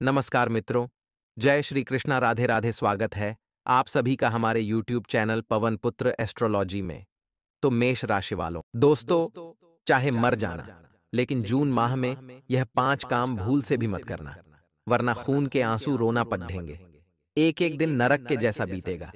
नमस्कार मित्रों, जय श्री कृष्णा, राधे राधे। स्वागत है आप सभी का हमारे YouTube चैनल पवन पुत्र एस्ट्रोलॉजी में। तो मेष राशि वालों, दोस्तों, चाहे मर जाना, लेकिन जून माह में यह 5 काम भूल से भी मत करना, वरना खून के आंसू रोना पड़ेंगे। एक एक दिन नरक के जैसा बीतेगा,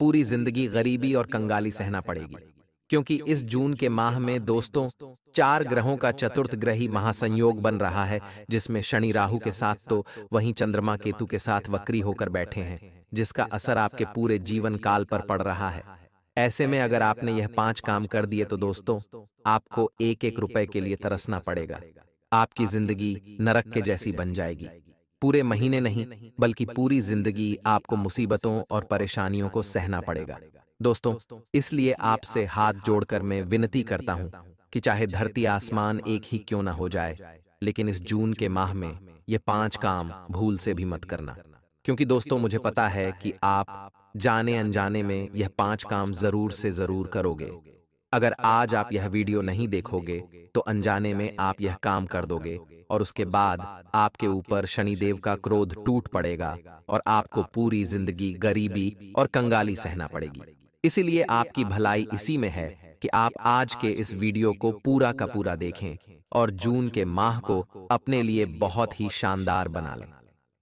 पूरी जिंदगी गरीबी और कंगाली सहना पड़ेगी। क्योंकि इस जून के माह में दोस्तों 4 ग्रहों का चतुर्थ ग्रही महासंयोग बन रहा है, जिसमें शनि राहु के साथ तो वहीं चंद्रमा केतु के साथ वक्री होकर बैठे हैं, जिसका असर आपके पूरे जीवन काल पर पड़ रहा है। ऐसे में अगर आपने यह 5 काम कर दिए तो दोस्तों आपको एक एक रुपए के लिए तरसना पड़ेगा। आपकी जिंदगी नरक के जैसी बन जाएगी। पूरे महीने नहीं बल्कि पूरी जिंदगी आपको मुसीबतों और परेशानियों को सहना पड़ेगा। दोस्तों, इसलिए आपसे हाथ जोड़कर मैं विनती करता हूं कि चाहे धरती आसमान एक ही क्यों ना हो जाए, लेकिन इस जून के माह में ये 5 काम भूल से भी मत करना। क्योंकि दोस्तों मुझे पता है कि आप जाने अनजाने में यह 5 काम जरूर से जरूर करोगे। अगर आज आप यह वीडियो नहीं देखोगे तो अनजाने में आप यह काम कर दोगे और उसके बाद आपके ऊपर शनिदेव का क्रोध टूट पड़ेगा और आपको पूरी जिंदगी गरीबी और कंगाली सहना पड़ेगी। इसीलिए आपकी भलाई इसी में है कि आप आज के इस वीडियो को पूरा का पूरा देखें और जून के माह को अपने लिए बहुत ही शानदार बना लें।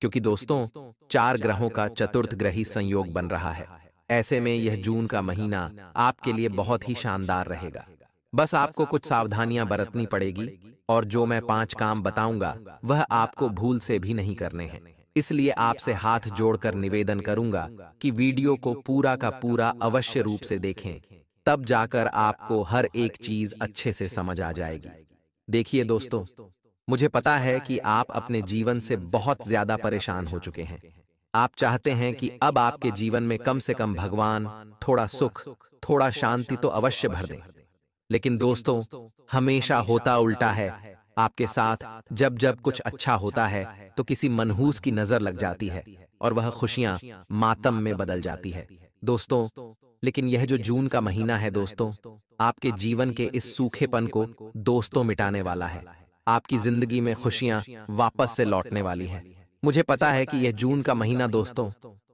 क्योंकि दोस्तों 4 ग्रहों का चतुर्थ ग्रही संयोग बन रहा है। ऐसे में यह जून का महीना आपके लिए बहुत ही शानदार रहेगा। बस आपको कुछ सावधानियां बरतनी पड़ेगी और जो मैं 5 काम बताऊंगा वह आपको भूल से भी नहीं करने हैं। इसलिए आपसे हाथ जोड़कर निवेदन करूंगा कि वीडियो को पूरा का पूरा अवश्य रूप से देखें, तब जाकर आपको हर एक चीज अच्छे से समझ आ जाएगी। देखिए दोस्तों, मुझे पता है कि आप अपने जीवन से बहुत ज्यादा परेशान हो चुके हैं। आप चाहते हैं कि अब आपके जीवन में कम से कम भगवान थोड़ा सुख, थोड़ा शांति तो अवश्य भर दें। लेकिन दोस्तों हमेशा होता उल्टा है। आपके साथ जब जब कुछ अच्छा होता है तो किसी मनहूस की नजर लग जाती है और वह खुशियां मातम में बदल जाती है। दोस्तों, लेकिन यह जो जून का महीना है दोस्तों, आपके जीवन के इस सूखेपन को दोस्तों मिटाने वाला है। आपकी जिंदगी में खुशियां वापस से लौटने वाली है। मुझे पता है कि यह जून का महीना दोस्तों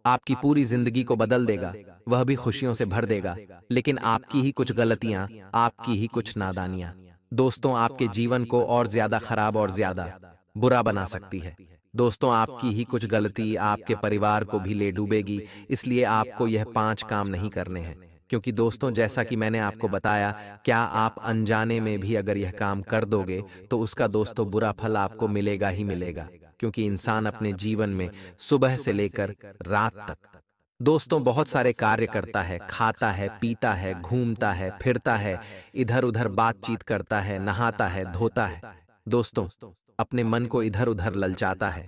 आपकी पूरी जिंदगी को बदल देगा, वह भी खुशियों से भर देगा। लेकिन आपकी ही कुछ गलतियां, आपकी ही कुछ नादानियां दोस्तों आपके जीवन को और ज्यादा खराब और ज्यादा बुरा बना सकती है। दोस्तों, आपकी ही कुछ गलती आपके परिवार को भी ले डूबेगी। इसलिए आपको यह 5 काम नहीं करने हैं। क्योंकि दोस्तों जैसा कि मैंने आपको बताया, क्या आप अनजाने में भी अगर यह काम कर दोगे तो उसका दोस्तों बुरा फल आपको मिलेगा ही मिलेगा। क्योंकि इंसान अपने जीवन में सुबह से लेकर रात तक दोस्तों बहुत सारे कार्य करता है, खाता है, पीता है, घूमता है, फिरता है, इधर उधर बातचीत करता है, नहाता है, धोता है। दोस्तों अपने मन को इधर उधर ललचाता है,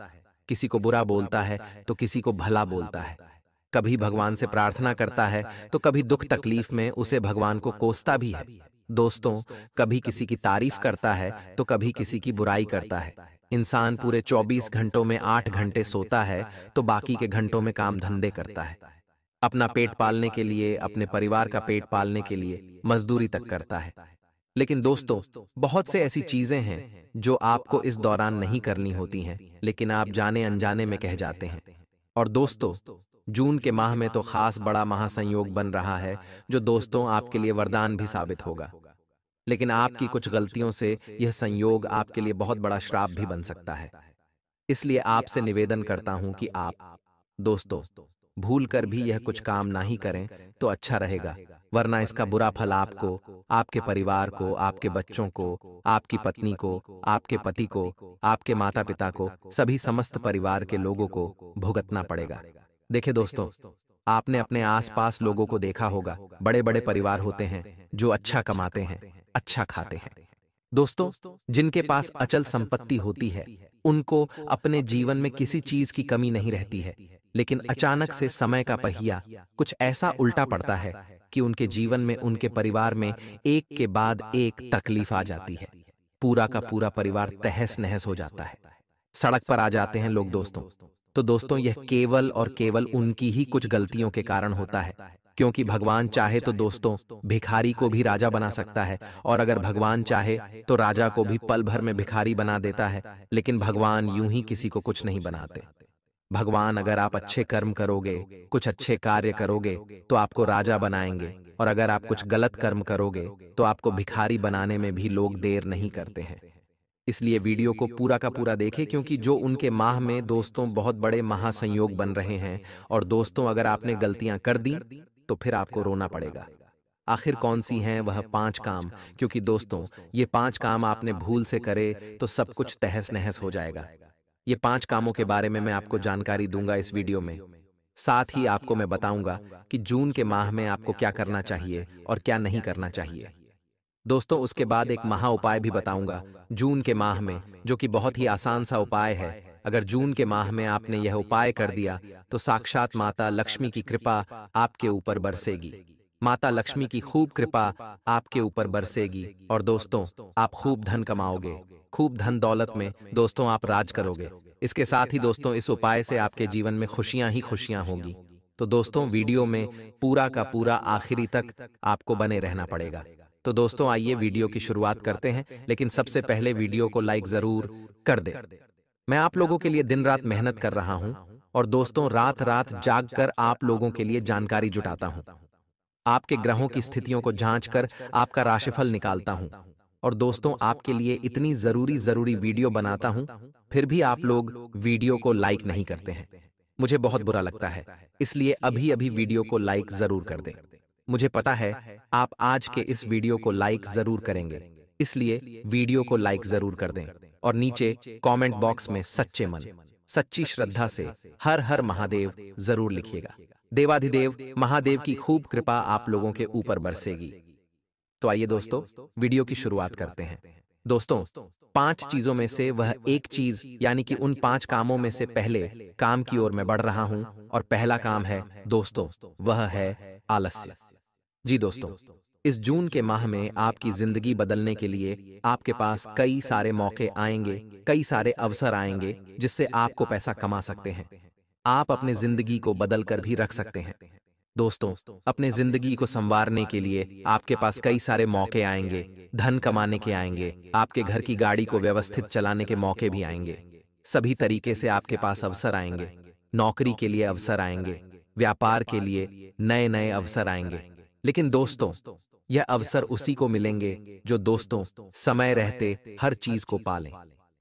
किसी को बुरा बोलता है तो किसी को भला बोलता है, कभी भगवान से प्रार्थना करता है तो कभी दुख तकलीफ में उसे भगवान को कोसता भी है। दोस्तों कभी किसी की तारीफ करता है तो कभी किसी की बुराई करता है। इंसान पूरे 24 घंटों में 8 घंटे सोता है तो बाकी के घंटों में काम धंधे करता है। अपना पेट पालने के लिए, अपने परिवार का पेट पालने के लिए मजदूरी तक करता है। लेकिन दोस्तों बहुत से ऐसी चीजें हैं जो आपको इस दौरान नहीं करनी होती हैं, लेकिन आप जाने अनजाने में कह जाते हैं। और दोस्तों जून के माह में तो खास बड़ा महासंयोग बन रहा है, जो दोस्तों आपके लिए वरदान भी साबित होगा। लेकिन आपकी कुछ गलतियों से यह संयोग आपके लिए बहुत बड़ा श्राप भी बन सकता है। इसलिए आपसे निवेदन करता हूं कि आप दोस्तों भूल कर भी यह कुछ काम ना ही करें तो अच्छा रहेगा, वरना इसका बुरा फल आपको, आपके परिवार को, आपके बच्चों को, आपकी पत्नी को, आपके पति को, आपके माता पिता को, सभी समस्त परिवार के लोगों को भुगतना पड़ेगा। देखिए दोस्तों, आपने अपने आसपास लोगों को देखा होगा, बड़े बड़े परिवार होते हैं जो अच्छा कमाते हैं, अच्छा खाते हैं। दोस्तों जिनके पास अचल संपत्ति होती है उनको अपने जीवन में किसी चीज की कमी नहीं रहती है। लेकिन अचानक से समय का पहिया कुछ ऐसा उल्टा पड़ता है कि उनके जीवन में, उनके परिवार में एक के बाद एक तकलीफ आ जाती है। पूरा का पूरा परिवार तहस नहस हो जाता है, सड़क पर आ जाते हैं लोग। दोस्तों तो दोस्तों यह केवल और केवल उनकी ही कुछ गलतियों के कारण होता है। क्योंकि भगवान चाहे तो दोस्तों भिखारी को भी राजा बना सकता है, और अगर भगवान चाहे तो राजा को भी पल भर में भिखारी बना देता है। लेकिन भगवान यूं ही किसी को कुछ नहीं बनाते। भगवान अगर आप अच्छे कर्म करोगे, कुछ अच्छे कार्य करोगे, तो आपको राजा बनाएंगे, और अगर आप कुछ गलत कर्म करोगे तो आपको भिखारी बनाने में भी लोग देर नहीं करते हैं। इसलिए वीडियो को पूरा का पूरा देखें, क्योंकि जो उनके माह में दोस्तों बहुत बड़े महासंयोग बन रहे हैं। और दोस्तों अगर आपने गलतियां कर दी तो फिर आपको रोना पड़ेगा। आखिर कौन सी हैं वह 5 काम, क्योंकि दोस्तों ये 5 काम आपने भूल से करे तो सब कुछ तहस नहस हो जाएगा। ये 5 कामों के बारे में मैं आपको जानकारी दूंगा इस वीडियो में। साथ ही आपको मैं बताऊंगा कि जून के माह में आपको क्या करना चाहिए और क्या नहीं करना चाहिए। दोस्तों उसके बाद एक महा उपाय भी बताऊंगा जून के माह में, जो कि बहुत ही आसान सा उपाय है। अगर जून के माह में आपने यह उपाय कर दिया तो साक्षात माता लक्ष्मी की कृपा आपके ऊपर बरसेगी। माता लक्ष्मी की खूब कृपा आपके ऊपर बरसेगी, और दोस्तों आप खूब धन कमाओगे, खूब धन दौलत में दोस्तों आप राज करोगे। इसके साथ ही दोस्तों इस उपाय से आपके जीवन में खुशियां ही खुशियां होंगी। तो दोस्तों वीडियो में पूरा का पूरा आखिरी तक आपको बने रहना पड़ेगा। तो दोस्तों आइए वीडियो की शुरुआत करते हैं, लेकिन सबसे पहले वीडियो को लाइक जरूर कर दे। मैं आप लोगों के लिए दिन रात मेहनत कर रहा हूं, और दोस्तों रात रात जाग कर आप लोगों के लिए जानकारी जुटाता हूं। आपके ग्रहों की स्थितियों को जांच कर आपका राशिफल निकालता हूं, और दोस्तों आपके लिए इतनी जरूरी वीडियो बनाता हूं, फिर भी आप लोग वीडियो को लाइक नहीं करते हैं। मुझे बहुत बुरा लगता है, इसलिए अभी अभी वीडियो को लाइक जरूर कर दें। मुझे पता है आप आज के इस वीडियो को लाइक जरूर करेंगे, इसलिए वीडियो को लाइक जरूर कर दें, और नीचे कमेंट बॉक्स में सच्चे मन, सच्ची श्रद्धा से हर हर महादेव जरूर लिखिएगा। देवाधिदेव महादेव की खूब कृपा आप लोगों के ऊपर बरसेगी। तो आइए दोस्तों वीडियो की शुरुआत करते हैं। दोस्तों 5 चीजों में से वह एक चीज, यानी कि उन 5 कामों में से पहले काम की ओर मैं बढ़ रहा हूं, और पहला काम है दोस्तों वह है आलस्य। जी दोस्तों, इस जून के माह में आपकी जिंदगी बदलने के लिए आपके पास कई सारे मौके आएंगे, कई सारे अवसर आएंगे, जिससे आपको पैसा कमा सकते हैं। आप अपने जिंदगी को बदल कर भी रख सकते हैं। दोस्तों अपने जिंदगी को संवारने के लिए आपके पास कई सारे मौके आएंगे, धन कमाने के आएंगे, आपके घर की गाड़ी को व्यवस्थित चलाने के मौके भी आएंगे। सभी तरीके से आपके पास अवसर आएंगे। नौकरी के लिए अवसर आएंगे, व्यापार के लिए नए नए अवसर आएंगे। लेकिन दोस्तों यह अवसर उसी को मिलेंगे जो दोस्तों समय रहते हर चीज को पालें।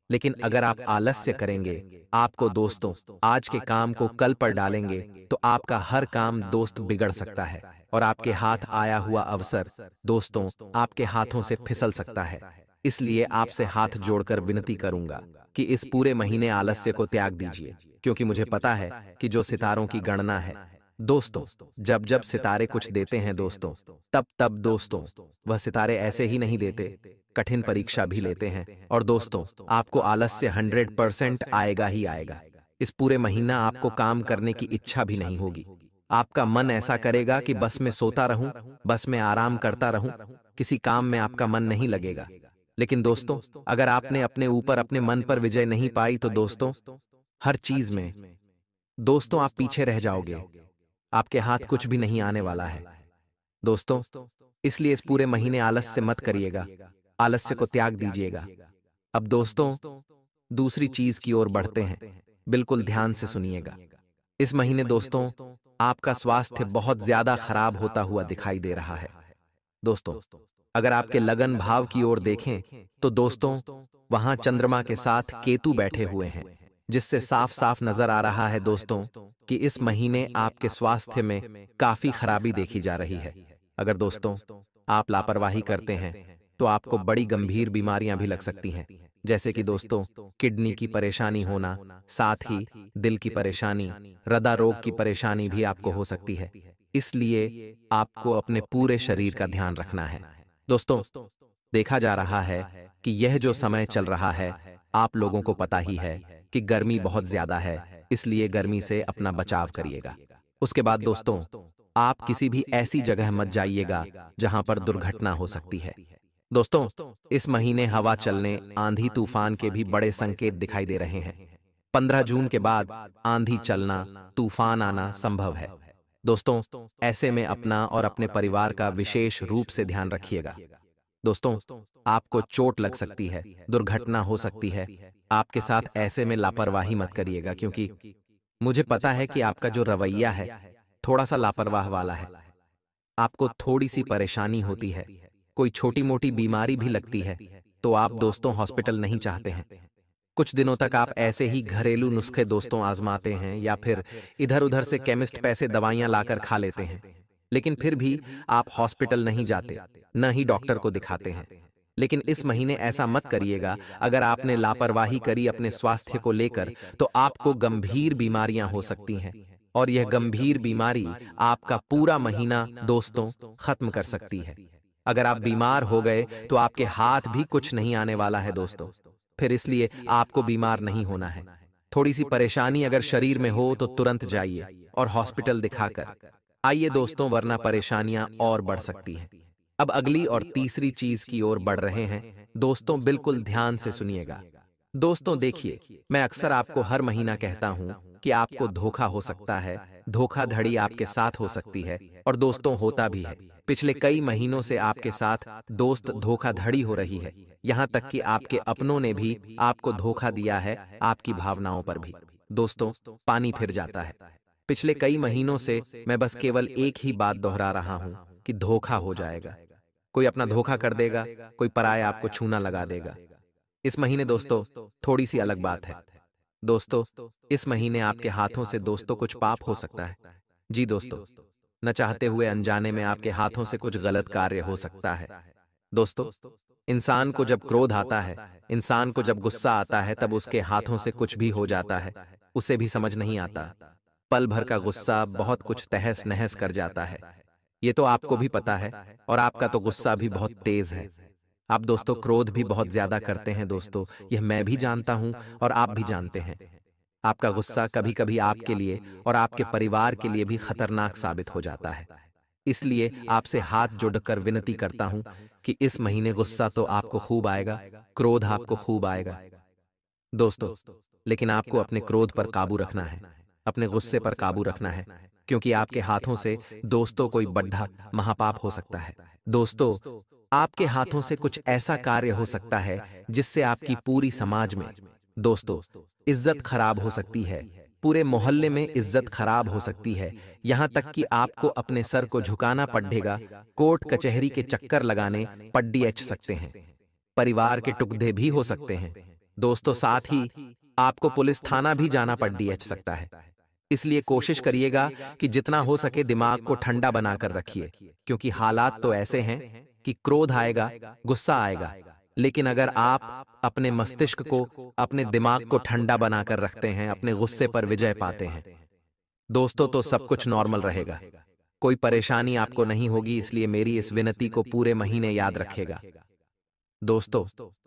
लेकिन अगर आप आलस्य करेंगे, आपको दोस्तों आज के काम को कल पर डालेंगे, तो आपका हर काम दोस्त बिगड़ सकता है, और आपके हाथ आया हुआ अवसर दोस्तों आपके हाथों से फिसल सकता है। इसलिए आपसे हाथ जोड़कर विनती करूंगा कि इस पूरे महीने आलस्य को त्याग दीजिए, क्योंकि मुझे पता है कि जो सितारों की गणना है दोस्तों, जब जब सितारे कुछ देते हैं दोस्तों, तब तब दोस्तों वह सितारे ऐसे ही नहीं देते, कठिन परीक्षा भी लेते हैं। और दोस्तों आपको आलस्य 100% आएगा ही आएगा। इस पूरे महीना आपको काम करने की इच्छा भी नहीं होगी। आपका मन ऐसा करेगा कि बस में सोता रहूं, बस में आराम करता रहूं, किसी काम में आपका मन नहीं लगेगा। लेकिन दोस्तों अगर आपने अपने ऊपर अपने मन पर विजय नहीं पाई, तो दोस्तों हर चीज में दोस्तों आप पीछे रह जाओगे, आपके हाथ कुछ भी नहीं आने वाला है। दोस्तों इसलिए इस पूरे महीने आलस्य मत करिएगा, आलस्य को त्याग दीजिएगा। अब दोस्तों दूसरी चीज की ओर बढ़ते हैं, बिल्कुल ध्यान से सुनिएगा। इस महीने दोस्तों आपका स्वास्थ्य बहुत ज्यादा खराब होता हुआ दिखाई दे रहा है। दोस्तों अगर आपके लगन भाव की ओर देखें, तो दोस्तों वहां चंद्रमा के साथ केतु बैठे हुए हैं, जिससे साफ साफ नजर आ रहा है दोस्तों कि इस महीने आपके स्वास्थ्य में काफी खराबी देखी जा रही है। अगर दोस्तों आप लापरवाही करते हैं तो आपको बड़ी गंभीर बीमारियां भी लग सकती हैं, जैसे कि दोस्तों किडनी की परेशानी होना, साथ ही दिल की परेशानी, हृदय रोग की परेशानी भी आपको हो सकती है। इसलिए आपको अपने पूरे शरीर का ध्यान रखना है। दोस्तों देखा जा रहा है कि यह जो समय चल रहा है, आप लोगों को पता ही है कि गर्मी बहुत ज्यादा है, इसलिए गर्मी से अपना बचाव करिएगा। उसके बाद दोस्तों आप किसी भी ऐसी जगह मत जाइएगा जहां पर दुर्घटना हो सकती है। दोस्तों इस महीने हवा चलने, आंधी तूफान के भी बड़े संकेत दिखाई दे रहे हैं। 15 जून के बाद आंधी चलना, तूफान आना संभव है। दोस्तों, ऐसे में अपना और अपने परिवार का विशेष रूप से ध्यान रखिएगा। दोस्तों, आपको चोट लग सकती है, दुर्घटना हो सकती है। आपके साथ ऐसे में लापरवाही मत करिएगा, क्योंकि मुझे पता है कि आपका जो रवैया है थोड़ा सा लापरवाह वाला है। आपको थोड़ी सी परेशानी होती है, कोई छोटी मोटी बीमारी भी लगती है, तो आप दोस्तों हॉस्पिटल नहीं चाहते हैं। कुछ दिनों तक आप ऐसे ही घरेलू नुस्खे दोस्तों आजमाते हैं, या फिर इधर उधर से केमिस्ट पैसे दवाइयां लाकर खा लेते हैं, लेकिन फिर भी आप हॉस्पिटल नहीं जाते, न ही डॉक्टर को दिखाते हैं। लेकिन इस महीने ऐसा मत करिएगा। अगर आपने लापरवाही करी अपने स्वास्थ्य को लेकर, तो आपको गंभीर बीमारियां हो सकती हैं, और यह गंभीर बीमारी आपका पूरा महीना दोस्तों खत्म कर सकती है। अगर आप बीमार हो गए तो आपके हाथ भी कुछ नहीं आने वाला है दोस्तों। फिर इसलिए आपको बीमार नहीं होना है। थोड़ी सी परेशानी अगर शरीर में हो तो तुरंत जाइए और हॉस्पिटल दिखाकर आइए दोस्तों, वरना परेशानियां और बढ़ सकती हैं। अब अगली और तीसरी चीज की ओर बढ़ रहे हैं। दोस्तों, बिल्कुल ध्यान से सुनिएगा। दोस्तों देखिए, मैं अक्सर आपको हर महीना कहता हूं कि आपको धोखा हो सकता है, धोखाधड़ी आपके साथ हो सकती है, और दोस्तों होता भी है। पिछले कई महीनों से आपके साथ दोस्त धोखाधड़ी हो रही है, यहाँ तक कि आपके अपनों ने भी आपको धोखा दिया है, आपकी भावनाओं पर भी। दोस्तों, पानी फिर जाता है। पिछले कई महीनों से मैं बस केवल एक ही बात दोहरा रहा हूं कि धोखा हो जाएगा। कोई अपना धोखा कर देगा, कोई पराया आपको छूना लगा देगा। इस महीने दोस्तों थोड़ी सी अलग बात है। दोस्तों, इस महीने आपके हाथों से दोस्तों कुछ पाप हो सकता है। जी दोस्तों, न चाहते हुए अनजाने में आपके हाथों से कुछ गलत कार्य हो सकता है। दोस्तों, इंसान को जब क्रोध आता है, इंसान को जब गुस्सा आता है, तब उसके हाथों से कुछ भी हो जाता है, उसे भी समझ नहीं आता। पल भर का गुस्सा बहुत कुछ तहस नहस कर जाता है। ये तो आपको भी पता है, और आपका तो गुस्सा भी बहुत तेज है। आप दोस्तों क्रोध भी बहुत ज्यादा करते हैं दोस्तों, यह मैं भी जानता हूं और आप भी जानते हैं। आपका गुस्सा कभी कभी आपके लिए और आपके परिवार के लिए भी खतरनाक साबित हो जाता है। इसलिए आपसे हाथ जोड़कर विनती करता हूं कि इस महीने गुस्सा तो आपको खूब आएगा, क्रोध आपको खूब आएगा दोस्तों, लेकिन आपको अपने क्रोध पर काबू रखना है, अपने गुस्से पर काबू रखना है, क्योंकि आपके हाथों से दोस्तों कोई बड़ा महापाप हो सकता है। दोस्तों, आपके हाथों से कुछ ऐसा कार्य हो सकता है जिससे आपकी पूरी समाज में दोस्तों इज्जत खराब हो सकती है, पूरे मोहल्ले में इज्जत खराब हो सकती है, यहां तक कि आपको अपने सर को झुकाना पड़ेगा, कोर्ट कचहरी के चक्कर लगाने पड़ सकते हैं, परिवार के टुकड़े भी हो सकते हैं। दोस्तों, साथ ही आपको पुलिस थाना भी जाना पड़ सकता है। इसलिए कोशिश करिएगा कि जितना हो सके दिमाग को ठंडा बनाकर रखिए, क्योंकि हालात तो ऐसे हैं कि क्रोध आएगा, गुस्सा आएगा, लेकिन अगर आप अपने मस्तिष्क को, अपने दिमाग को ठंडा बनाकर रखते हैं, अपने गुस्से पर विजय पाते हैं, दोस्तों तो सब कुछ नॉर्मल रहेगा, कोई परेशानी आपको नहीं होगी। इसलिए मेरी इस विनती को पूरे महीने याद रखेगा। दोस्तों,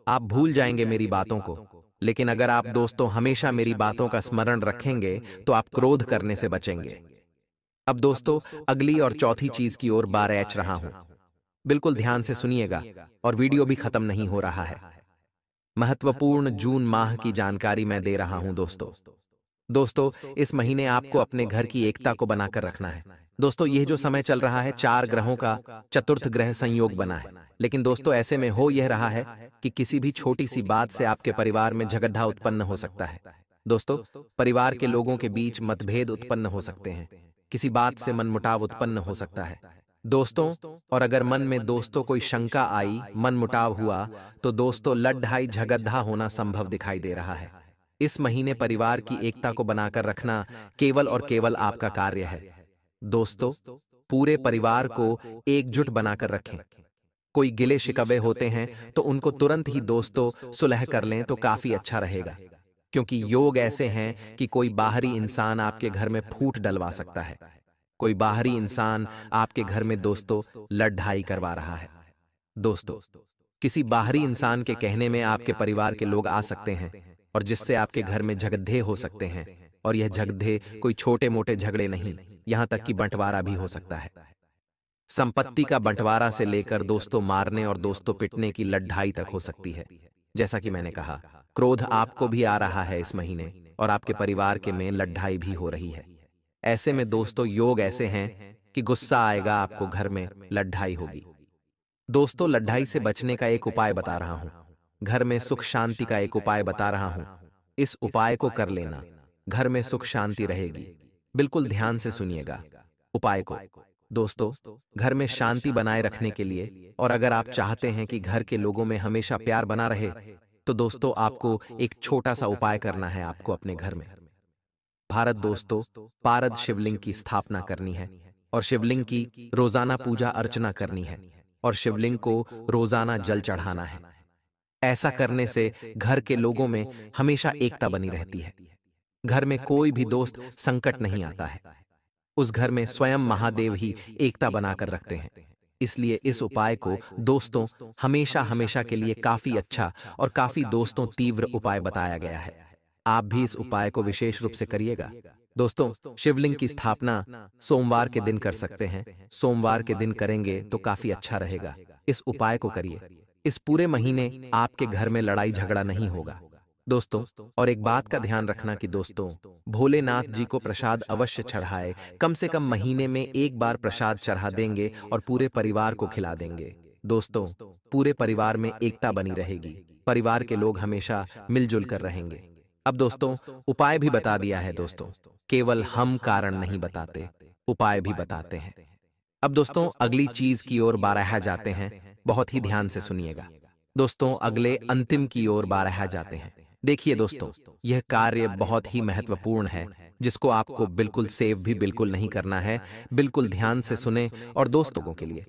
आप भूल जाएंगे मेरी बातों को, लेकिन अगर आप दोस्तों हमेशा मेरी बातों का स्मरण रखेंगे तो आप क्रोध करने से बचेंगे। अब दोस्तों अगली और चौथी चीज की ओर बार रहा हूं, बिल्कुल ध्यान से सुनिएगा, और वीडियो भी खत्म नहीं हो रहा है। महत्वपूर्ण जून माह की जानकारी मैं दे रहा हूं दोस्तों। दोस्तों, इस महीने आपको अपने घर की एकता को बनाकर रखना है। दोस्तों, यह जो समय चल रहा है, 4 ग्रहों का चतुर्थ ग्रह संयोग बना है, लेकिन दोस्तों ऐसे में हो यह रहा है कि किसी भी छोटी सी बात से आपके परिवार में झगड़ा उत्पन्न हो सकता है। दोस्तों, परिवार के लोगों के बीच मतभेद उत्पन्न हो सकते हैं, किसी बात से मनमुटाव उत्पन्न हो सकता है दोस्तों। और अगर मन में दोस्तों कोई शंका आई, मनमुटाव हुआ, तो दोस्तों लड़ाई झगड़ा होना संभव दिखाई दे रहा है। इस महीने परिवार की एकता को बनाकर रखना केवल और केवल आपका कार्य है। दोस्तों, पूरे परिवार को एकजुट बनाकर रखें। कोई गिले शिकवे होते हैं तो उनको तुरंत ही दोस्तों सुलह कर लें तो काफी अच्छा रहेगा, क्योंकि योग ऐसे हैं कि कोई बाहरी इंसान आपके घर में फूट डलवा सकता है, कोई बाहरी इंसान आपके घर में दोस्तों लड़ाई करवा रहा है। दोस्तों, किसी बाहरी इंसान के कहने में आपके परिवार के लोग आ सकते हैं, और जिससे आपके घर में झगड़े हो सकते हैं, और यह झगड़े कोई छोटे मोटे झगड़े नहीं, यहां तक कि बंटवारा भी हो सकता है। संपत्ति का बंटवारा से लेकर दोस्तों मारने और दोस्तों पिटने की लड़ाई तक हो सकती है। जैसा कि मैंने कहा, क्रोध आपको भी आ रहा है इस महीने, और आपके परिवार के में लड़ाई भी हो रही है। ऐसे में दोस्तों योग ऐसे हैं कि गुस्सा आएगा आपको, घर में लड़ाई होगी। दोस्तों लड़ाई से बचने का एक उपाय बता रहा हूं, घर में सुख शांति का एक उपाय बता रहा हूं। इस उपाय को कर लेना, घर में सुख शांति रहेगी। बिल्कुल ध्यान से सुनिएगा उपाय को। दोस्तों, घर में शांति बनाए रखने के लिए और अगर आप चाहते हैं कि घर के लोगों में हमेशा प्यार बना रहे, तो दोस्तों आपको एक छोटा सा उपाय करना है। आपको अपने घर में भारत दोस्तों पारद शिवलिंग की स्थापना करनी है और शिवलिंग की रोजाना पूजा अर्चना करनी है और शिवलिंग को रोजाना जल चढ़ाना है। ऐसा करने से घर के लोगों में हमेशा एकता बनी रहती है। घर में कोई भी दोस्त संकट नहीं आता है। उस घर में स्वयं महादेव ही एकता बनाकर रखते हैं। इसलिए इस उपाय को दोस्तों हमेशा हमेशा के लिए काफी अच्छा और काफी दोस्तों तीव्र उपाय बताया गया है। आप भी इस उपाय को विशेष रूप से करिएगा। दोस्तों, शिवलिंग की स्थापना सोमवार के दिन कर सकते हैं। सोमवार के दिन करेंगे तो काफी अच्छा रहेगा। इस उपाय को करिए। इस पूरे महीने आपके घर में लड़ाई झगड़ा नहीं होगा। दोस्तों, और एक बात का ध्यान रखना कि दोस्तों भोलेनाथ जी को प्रसाद अवश्य चढ़ाए। कम से कम महीने में एक बार प्रसाद चढ़ा देंगे और पूरे परिवार को खिला देंगे। दोस्तों, पूरे परिवार में एकता बनी रहेगी। परिवार के लोग हमेशा मिलजुल कर रहेंगे। अब दोस्तों उपाय भी बता दिया है। दोस्तों, केवल हम कारण नहीं बताते, उपाय भी बताते हैं। अब दोस्तों अगली चीज की ओर बारहा जाते हैं। बहुत ही ध्यान से सुनिएगा। दोस्तों अगले अंतिम की ओर बारहा जाते हैं। देखिए दोस्तों, यह कार्य बहुत ही महत्वपूर्ण है, जिसको आपको बिल्कुल सेव भी बिल्कुल नहीं करना है। बिल्कुल ध्यान से सुने और दोस्तों के लिए